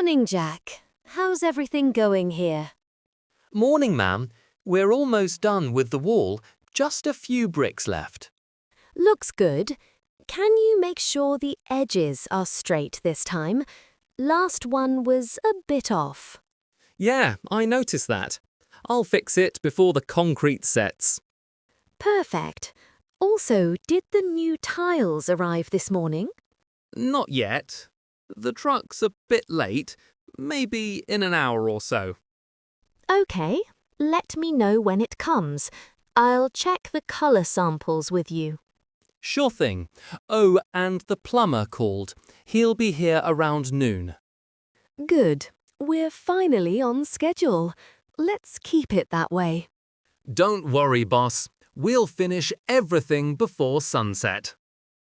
Morning, Jack. How's everything going here? Morning, ma'am. We're almost done with the wall, just a few bricks left. Looks good. Can you make sure the edges are straight this time? Last one was a bit off. Yeah, I noticed that. I'll fix it before the concrete sets. Perfect. Also, did the new tiles arrive this morning? Not yet. The truck's a bit late, maybe in an hour or so. Okay, let me know when it comes. I'll check the colour samples with you. Sure thing. Oh, and the plumber called. He'll be here around noon. Good. We're finally on schedule. Let's keep it that way. Don't worry, boss. We'll finish everything before sunset.